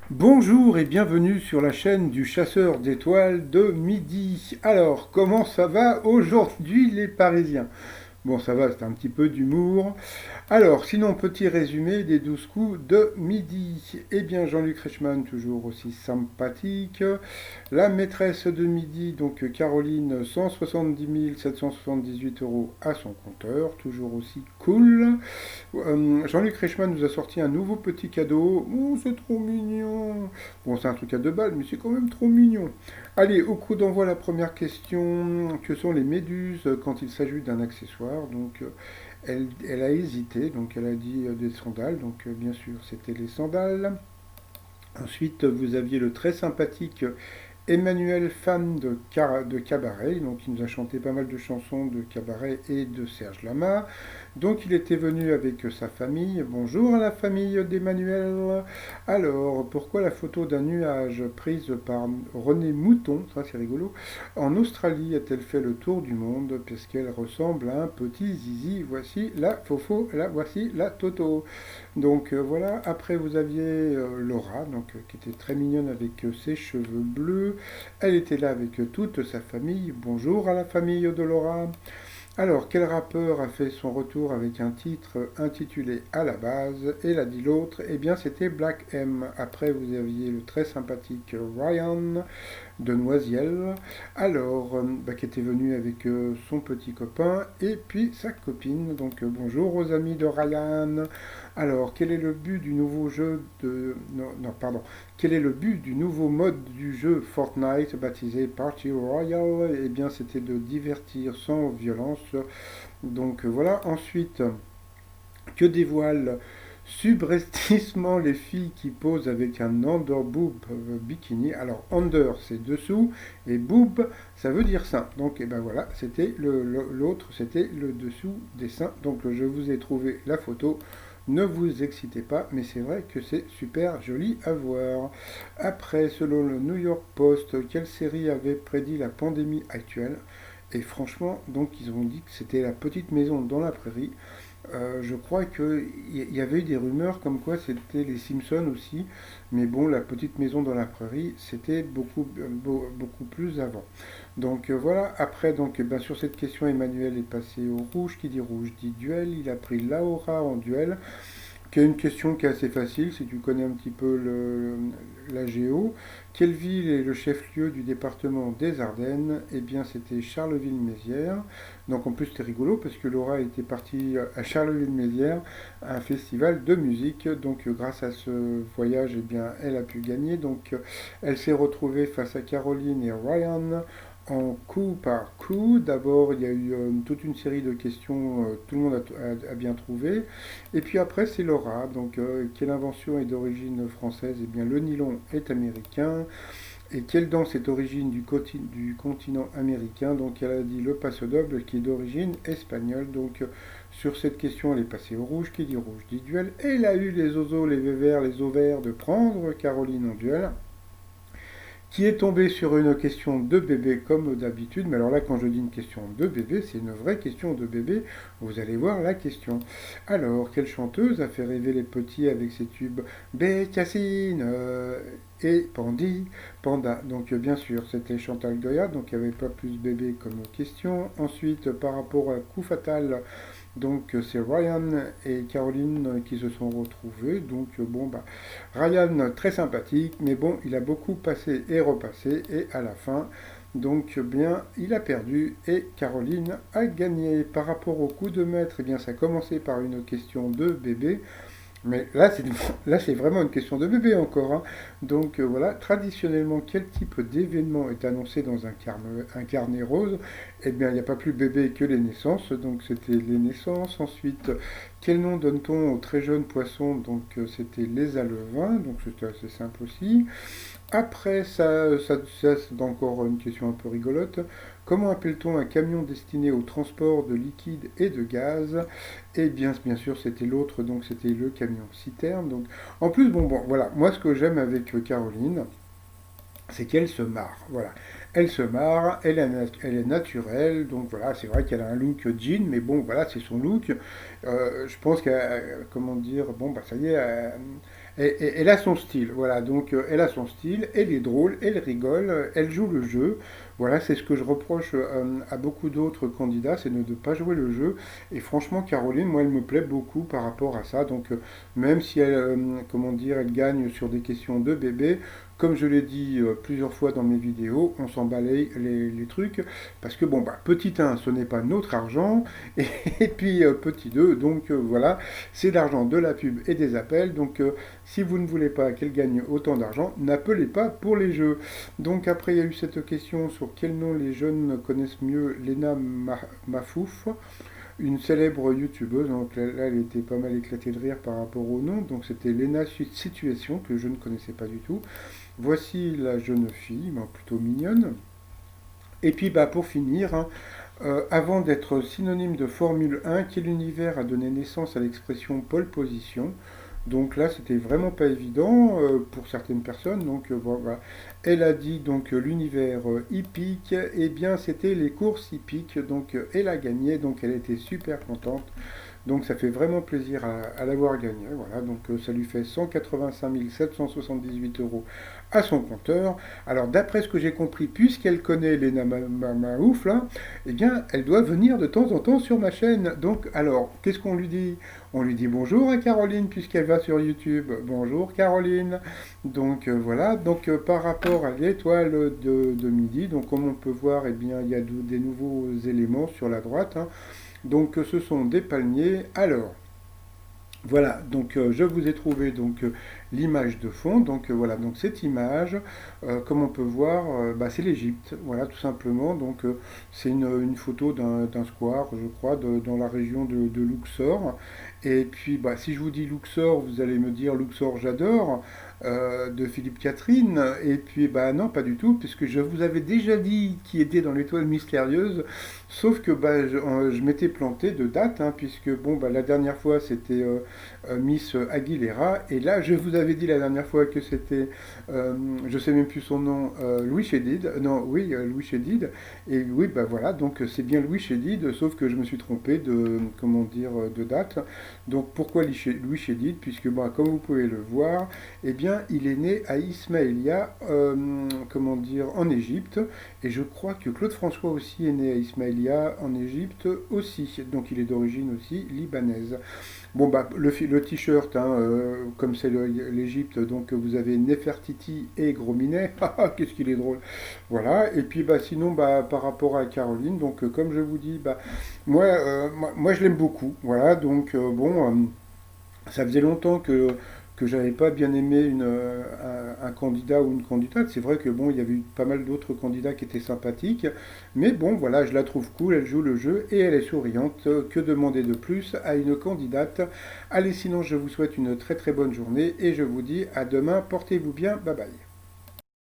Bonjour et bienvenue sur la chaîne du chasseur d'étoiles de midi. Alors, comment ça va aujourd'hui les Parisiens? Bon, ça va, c'est un petit peu d'humour. Alors, sinon, petit résumé des 12 coups de midi. Eh bien, Jean-Luc Reichmann, toujours aussi sympathique. La maîtresse de midi, donc Caroline, 170 778 euros à son compteur, toujours aussi cool. Jean-Luc Reichmann nous a sorti un nouveau petit cadeau. Oh, c'est trop mignon. Bon, c'est un truc à 2 balles, mais c'est quand même trop mignon. Allez, au coup d'envoi, la première question. Que sont les méduses quand il s'agit d'un accessoire? Donc, elle a hésité, donc elle a dit des sandales. Donc, bien sûr, c'était les sandales. Ensuite, vous aviez le très sympathique Emmanuel, fan de cabaret, donc il nous a chanté pas mal de chansons de cabaret et de Serge Lama. Donc il était venu avec sa famille. Bonjour à la famille d'Emmanuel. Alors, pourquoi la photo d'un nuage prise par René Mouton, ça c'est rigolo, en Australie a-t-elle fait le tour du monde? Puisqu'elle ressemble à un petit zizi. Voici la Fofo, voici la Toto. Donc voilà, après vous aviez Laura, donc, qui était très mignonne avec ses cheveux bleus. Elle était là avec toute sa famille. Bonjour à la famille de Laura. Alors, quel rappeur a fait son retour avec un titre intitulé À la base? Et l'a dit l'autre, eh bien c'était Black M. Après, vous aviez le très sympathique Ryan de Noisiel, alors qui était venu avec son petit copain et puis sa copine. Donc bonjour aux amis de Ryan. Alors, quel est le but du nouveau jeu de... Non, non, pardon. Quel est le but du nouveau mode du jeu Fortnite baptisé Party Royale? Eh bien, c'était de divertir sans violence. Donc voilà. Ensuite, que dévoile subrepticement les filles qui posent avec un underboob bikini? Alors, under, c'est dessous, et boob, ça veut dire sein. Donc, et ben voilà, c'était l'autre, c'était le dessous des seins. Donc, je vous ai trouvé la photo. Ne vous excitez pas, mais c'est vrai que c'est super joli à voir. Après, selon le New York Post, quelle série avait prédit la pandémie actuelle? Et franchement, donc ils ont dit que c'était La Petite Maison dans la Prairie. Je crois qu'il y avait eu des rumeurs comme quoi c'était les Simpsons aussi, mais bon, La Petite Maison dans la Prairie, c'était beaucoup plus avant. Donc voilà, après, donc, ben, sur cette question, Emmanuel est passé au rouge. Qui dit rouge dit duel. Il a pris Laura en duel, qui est une question qui est assez facile si tu connais un petit peu la géo. Quelle ville est le chef-lieu du département des Ardennes? Eh bien, c'était Charleville-Mézières. Donc en plus, c'était rigolo parce que Laura était partie à Charleville-Mézières à un festival de musique. Donc grâce à ce voyage, eh bien, elle a pu gagner. Donc elle s'est retrouvée face à Caroline et Ryan en coup par coup. D'abord, il y a eu toute une série de questions, tout le monde a bien trouvé. Et puis après, c'est Laura. Donc, quelle invention est d'origine française? Eh bien, le nylon est américain. Et quelle danse est d'origine du continent américain? Donc, elle a dit le paso doble qui est d'origine espagnole. Donc, sur cette question, elle est passée au rouge. Qui dit rouge dit duel. Et elle a eu les oiseaux, les vévères, les ovaires de prendre Caroline en duel, qui est tombé sur une question de bébé comme d'habitude. Mais alors là, quand je dis une question de bébé, c'est une vraie question de bébé. Vous allez voir la question. Alors, quelle chanteuse a fait rêver les petits avec ses tubes Bécassine et Pandy, Panda? Donc, bien sûr, c'était Chantal Goya, donc il n'y avait pas plus bébé comme question. Ensuite, par rapport à Coup Fatal, donc c'est Ryan et Caroline qui se sont retrouvés. Donc bon bah Ryan très sympathique, mais bon il a beaucoup passé et repassé et à la fin donc bien il a perdu et Caroline a gagné. Par rapport au coup de maître, et bien ça a commencé par une question de bébé. Mais là, c'est là, c'est vraiment une question de bébé encore, hein. Donc voilà, traditionnellement, quel type d'événement est annoncé dans un carnet rose? Eh bien, il n'y a pas plus bébé que les naissances, donc c'était les naissances. Ensuite, quel nom donne-t-on aux très jeunes poissons? Donc c'était les alevins, donc c'était assez simple aussi. Après, ça, c'est encore une question un peu rigolote. Comment appelle-t-on un camion destiné au transport de liquide et de gaz? Et bien sûr, c'était l'autre, donc c'était le camion citerne. Donc, en plus, bon, voilà. Moi, ce que j'aime avec Caroline, c'est qu'elle se marre. Voilà. Elle se marre, elle est naturelle, donc voilà, c'est vrai qu'elle a un look jean, mais bon, voilà, c'est son look. Je pense qu'elle, comment dire, bon, bah ça y est, elle a son style, voilà, donc elle a son style, elle est drôle, elle rigole, elle joue le jeu. Voilà, c'est ce que je reproche à beaucoup d'autres candidats, c'est de ne pas jouer le jeu. Et franchement, Caroline, moi, elle me plaît beaucoup par rapport à ça. Donc, même si elle, comment dire, elle gagne sur des questions de bébé, comme je l'ai dit plusieurs fois dans mes vidéos, on s'en balaye les trucs. Parce que, bon, bah, petit 1, ce n'est pas notre argent. Et, et puis, petit 2, donc voilà, c'est l'argent de la pub et des appels. Donc, si vous ne voulez pas qu'elle gagne autant d'argent, n'appelez pas pour les jeux. Donc après, il y a eu cette question sur quel nom les jeunes connaissent mieux Lena Mafouf, une célèbre youtubeuse. Donc là, elle était pas mal éclatée de rire par rapport au nom. Donc c'était Lena Situation, que je ne connaissais pas du tout. Voici la jeune fille, ben, plutôt mignonne. Et puis bah, pour finir, hein, avant d'être synonyme de Formule 1, quel univers a donné naissance à l'expression pole position? Donc là, c'était vraiment pas évident pour certaines personnes. Donc voilà. Elle a dit donc l'univers hippique, eh bien c'était les courses hippiques. Donc elle a gagné, donc elle était super contente. Donc ça fait vraiment plaisir à l'avoir gagné. Voilà, donc ça lui fait 185 778 euros à son compteur. Alors d'après ce que j'ai compris, puisqu'elle connaît Lena Maouf, là, eh bien elle doit venir de temps en temps sur ma chaîne. Donc alors, qu'est-ce qu'on lui dit? On lui dit bonjour à Caroline puisqu'elle va sur YouTube. Bonjour Caroline. Donc voilà, donc par rapport à l'étoile de midi, donc comme on peut voir, eh bien il y a des nouveaux éléments sur la droite, hein. Donc ce sont des palmiers. Alors, voilà, donc je vous ai trouvé donc l'image de fond. Donc voilà, donc cette image, comme on peut voir, bah, c'est l'Égypte. Voilà, tout simplement. Donc c'est une photo d'un square, je crois, dans la région de Luxor. Et puis, bah, si je vous dis Luxor, vous allez me dire Luxor, j'adore. De Philippe Catherine, et puis bah non, pas du tout, puisque je vous avais déjà dit qui était dans l'étoile mystérieuse, sauf que bah, je m'étais planté de date, hein, puisque bon, bah, la dernière fois c'était Miss Aguilera, et là je vous avais dit la dernière fois que c'était, je sais même plus son nom, Louis Chédid, non, oui, Louis Chédid, et oui, bah voilà, donc c'est bien Louis Chédid, sauf que je me suis trompé de, comment dire, de date. Donc pourquoi Louis Chédid? Puisque bah, comme vous pouvez le voir, eh bien il est né à Ismaïlia, comment dire, en Égypte, et je crois que Claude François aussi est né à Ismaïlia, en Égypte aussi, donc il est d'origine aussi libanaise. Bon bah le t-shirt, hein, comme c'est l'Égypte, donc vous avez Nefertiti et Gros Minet, qu'est-ce qu'il est drôle. Voilà, et puis bah sinon bah par rapport à Caroline, donc comme je vous dis, bah moi je l'aime beaucoup, voilà, donc bon. Ça faisait longtemps que j'avais pas bien aimé un candidat ou une candidate. C'est vrai que bon, il y avait eu pas mal d'autres candidats qui étaient sympathiques, mais bon, voilà, je la trouve cool, elle joue le jeu et elle est souriante. Que demander de plus à une candidate? Allez, sinon, je vous souhaite une très très bonne journée et je vous dis à demain. Portez-vous bien, bye bye.